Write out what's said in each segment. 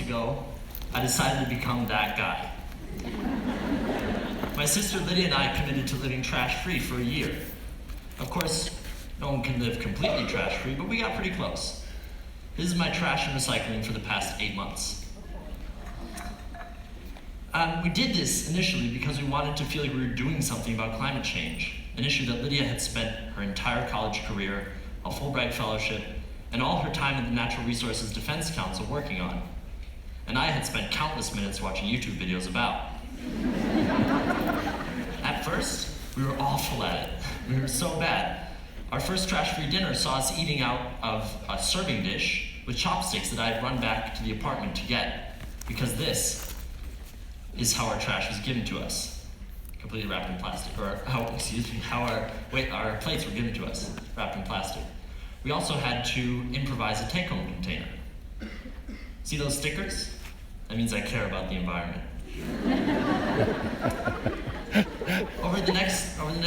ago, I decided to become that guy. My sister Lydia and I committed to living trash-free for a year. Of course, no one can live completely trash-free, but we got pretty close. This is my trash and recycling for the past 8 months. We did this initially because we wanted to feel like we were doing something about climate change, an issue that Lydia had spent her entire college career, a Fulbright fellowship, and all her time at the Natural Resources Defense Council working on. And I had spent countless minutes watching YouTube videos about. At first, we were awful at it. We were so bad. Our first trash-free dinner saw us eating out of a serving dish with chopsticks that I had run back to the apartment to get, because this is how our trash was given to us, completely wrapped in plastic, or how our plates were given to us, wrapped in plastic. We also had to improvise a take-home container. See those stickers? That means I care about the environment. Over the next, on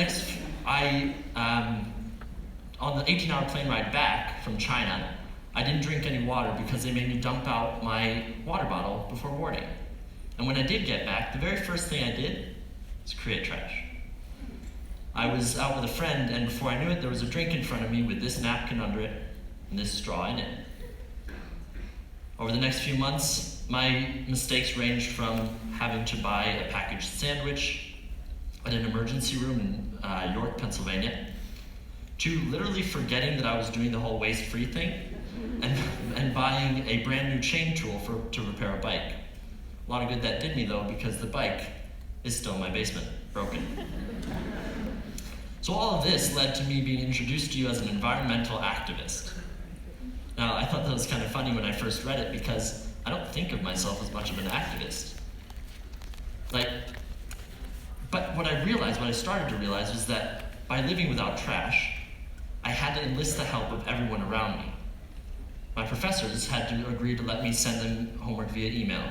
the 18-hour plane ride back from China, I didn't drink any water because they made me dump out my water bottle before boarding. And when I did get back, the very first thing I did was create trash. I was out with a friend, and before I knew it, there was a drink in front of me with this napkin under it and this straw in it. Over the next few months, my mistakes ranged from having to buy a packaged sandwich at an emergency room in York, Pennsylvania, to literally forgetting that I was doing the whole waste-free thing and buying a brand new chain tool to repair a bike. A lot of good that did me though, because the bike is still in my basement, broken. So all of this led to me being introduced to you as an environmental activist. Now, I thought that was kind of funny when I first read it because I don't think of myself as much of an activist. But what I started to realize was that by living without trash, I had to enlist the help of everyone around me. My professors had to agree to let me send them homework via email.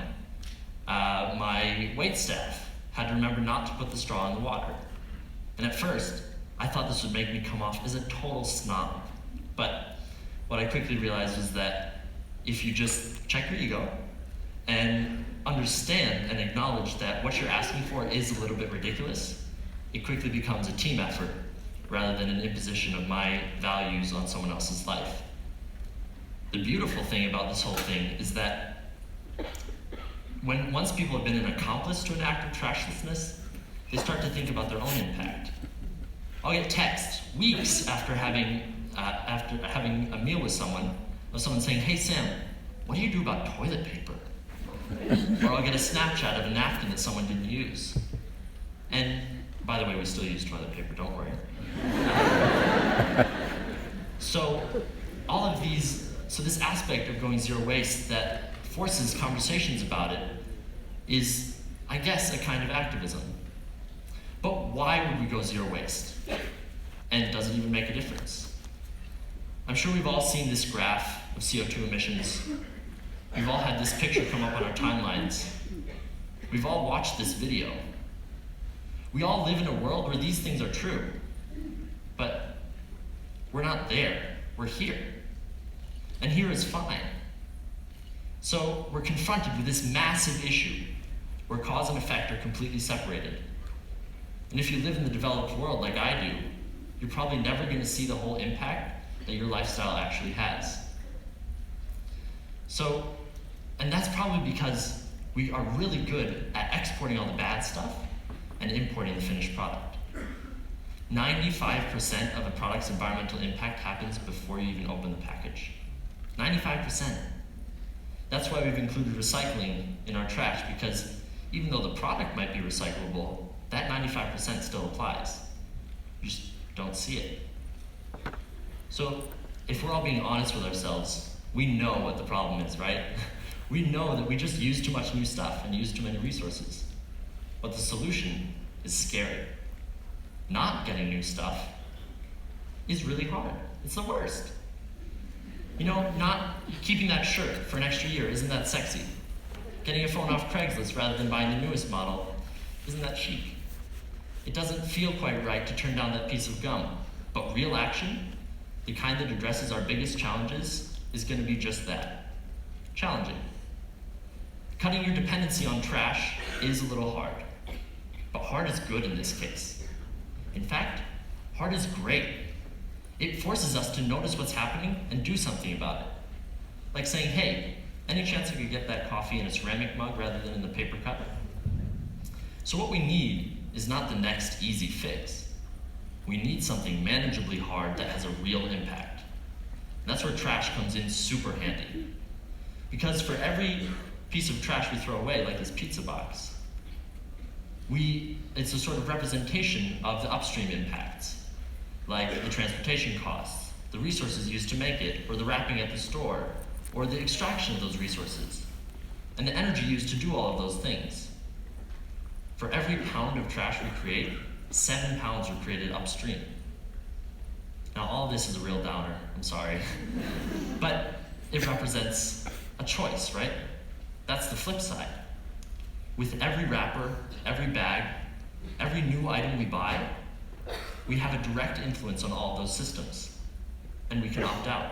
My wait staff had to remember not to put the straw in the water. And at first, I thought this would make me come off as a total snob. But what I quickly realized was that if you just check your ego and understand and acknowledge that what you're asking for is a little bit ridiculous, it quickly becomes a team effort rather than an imposition of my values on someone else's life. The beautiful thing about this whole thing is that once people have been an accomplice to an act of trashlessness, they start to think about their own impact. I'll get texts weeks after having a meal with someone, of someone saying, "Hey Sam, what do you do about toilet paper?" Or I'll get a Snapchat of a napkin that someone didn't use. And by the way, we still use toilet paper, don't worry. So this aspect of going zero waste that forces conversations about it is, I guess, a kind of activism. But why would we go zero waste? And does it even make a difference? I'm sure we've all seen this graph of CO2 emissions. We've all had this picture come up on our timelines. We've all watched this video. We all live in a world where these things are true, but we're not there, we're here. And here is fine. So we're confronted with this massive issue where cause and effect are completely separated. And if you live in the developed world like I do, you're probably never going to see the whole impact that your lifestyle actually has. And that's probably because we are really good at exporting all the bad stuff and importing the finished product. 95% of a product's environmental impact happens before you even open the package. 95%. That's why we've included recycling in our trash, because even though the product might be recyclable, that 95% still applies. You just don't see it. So if we're all being honest with ourselves, we know what the problem is, right? We know that we just use too much new stuff and use too many resources. But the solution is scary. Not getting new stuff is really hard. It's the worst. Not keeping that shirt for an extra year, isn't that sexy? Getting a phone off Craigslist rather than buying the newest model, isn't that chic? It doesn't feel quite right to turn down that piece of gum. But real action, the kind that addresses our biggest challenges, is going to be just that. Challenging. Cutting your dependency on trash is a little hard, but hard is good in this case. In fact, hard is great. It forces us to notice what's happening and do something about it. Like saying, hey, any chance I could get that coffee in a ceramic mug rather than in the paper cup? So what we need is not the next easy fix. We need something manageably hard that has a real impact. And that's where trash comes in super handy. Because for every piece of trash we throw away, like this pizza box, it's a sort of representation of the upstream impacts, like the transportation costs, the resources used to make it, or the wrapping at the store, or the extraction of those resources, and the energy used to do all of those things. For every pound of trash we create, 7 pounds are created upstream. Now all of this is a real downer, I'm sorry. But it represents a choice, right? That's the flip side. With every wrapper, every bag, every new item we buy, we have a direct influence on all of those systems, and we can opt out.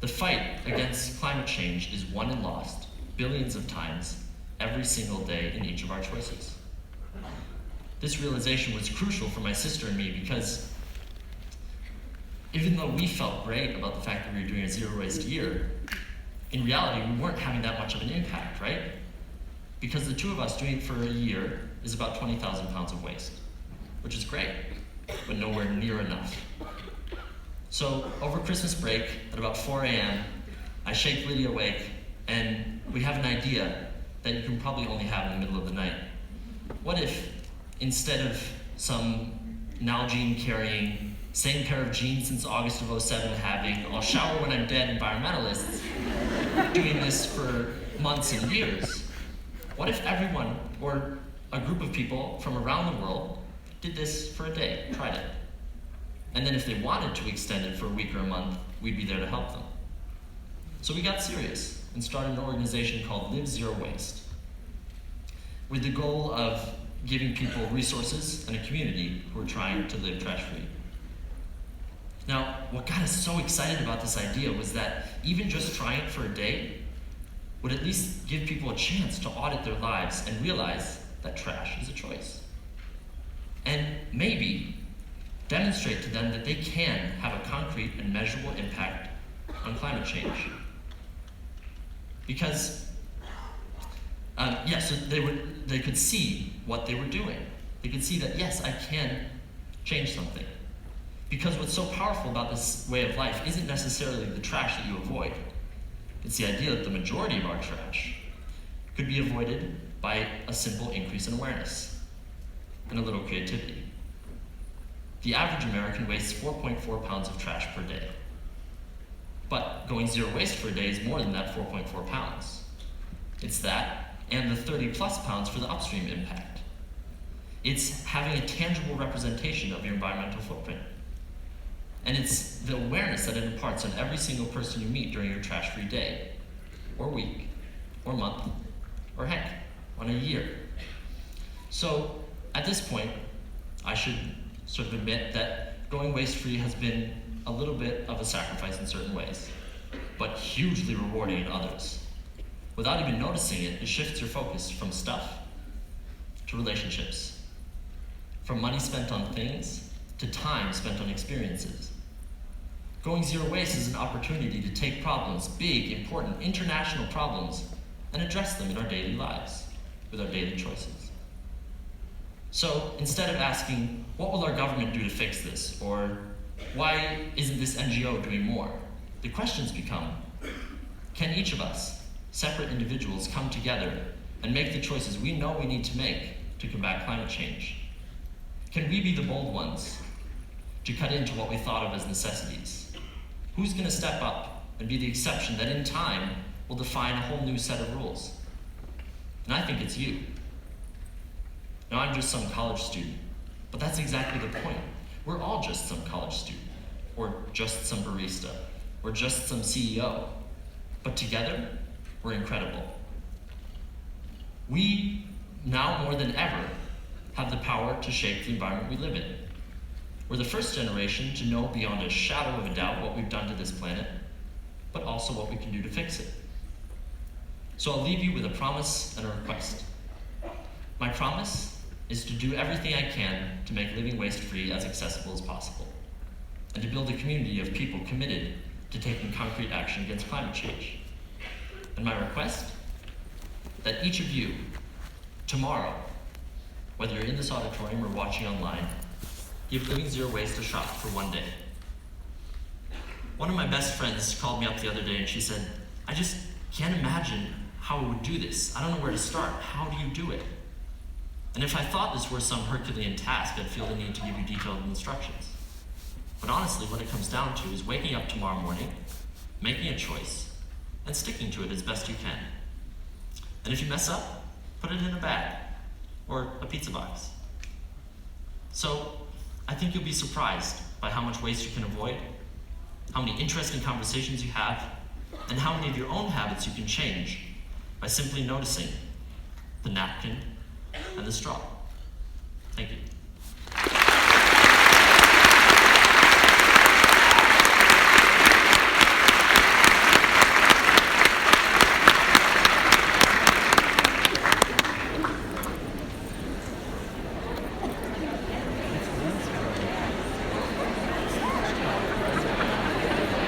The fight against climate change is won and lost billions of times every single day in each of our choices. This realization was crucial for my sister and me because even though we felt great about the fact that we were doing a zero waste year, in reality, we weren't having that much of an impact, right? Because the two of us doing it for a year is about 20,000 pounds of waste, which is great, but nowhere near enough. So over Christmas break, at about 4 a.m., I shake Lydia awake, and we have an idea that you can probably only have in the middle of the night. What if, instead of some Nalgene carrying, same pair of jeans since August of '07 having, I'll shower when I'm dead environmentalists, doing this for months and years? What if everyone, or a group of people from around the world, did this for a day, tried it? And then if they wanted to extend it for a week or a month, we'd be there to help them. So we got serious and started an organization called Live Zero Waste, with the goal of giving people resources and a community who are trying to live trash-free. Now, what got us so excited about this idea was that even just trying it for a day would at least give people a chance to audit their lives and realize that trash is a choice. And maybe demonstrate to them that they can have a concrete and measurable impact on climate change. Because, so they could see what they were doing. They could see that, yes, I can change something. Because what's so powerful about this way of life isn't necessarily the trash that you avoid. It's the idea that the majority of our trash could be avoided by a simple increase in awareness and a little creativity. The average American wastes 4.4 pounds of trash per day. But going zero waste for a day is more than that 4.4 pounds. It's that and the 30 plus pounds for the upstream impact. It's having a tangible representation of your environmental footprint. And it's the awareness that it imparts on every single person you meet during your trash-free day, or week, or month, or heck, on a year. So at this point, I should sort of admit that going waste-free has been a little bit of a sacrifice in certain ways, but hugely rewarding in others. Without even noticing it, it shifts your focus from stuff to relationships, from money spent on things to time spent on experiences. Going zero waste is an opportunity to take problems, big, important, international problems, and address them in our daily lives, with our daily choices. So instead of asking, what will our government do to fix this? Or why isn't this NGO doing more? The questions become, can each of us, separate individuals, come together and make the choices we know we need to make to combat climate change? Can we be the bold ones to cut into what we thought of as necessities? Who's going to step up and be the exception that in time will define a whole new set of rules? And I think it's you. Now, I'm just some college student, but that's exactly the point. We're all just some college student, or just some barista, or just some CEO. But together, we're incredible. We, now more than ever, have the power to shape the environment we live in. We're the first generation to know beyond a shadow of a doubt what we've done to this planet, but also what we can do to fix it. So I'll leave you with a promise and a request. My promise is to do everything I can to make living waste-free as accessible as possible, and to build a community of people committed to taking concrete action against climate change. And my request? That each of you, tomorrow, whether you're in this auditorium or watching online, give Living Zero Waste a shot for one day. One of my best friends called me up the other day and she said, I just can't imagine how I would do this. I don't know where to start. How do you do it? And if I thought this were some Herculean task, I'd feel the need to give you detailed instructions. But honestly, what it comes down to is waking up tomorrow morning, making a choice, and sticking to it as best you can. And if you mess up, put it in a bag or a pizza box. So I think you'll be surprised by how much waste you can avoid, how many interesting conversations you have, and how many of your own habits you can change by simply noticing the napkin and the straw. Thank you.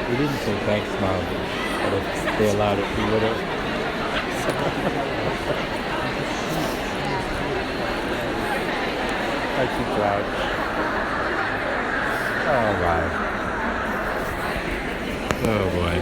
We didn't say thanks, Mom, but if they allowed it, we would have. Aren't you proud? Oh, my. Oh, boy.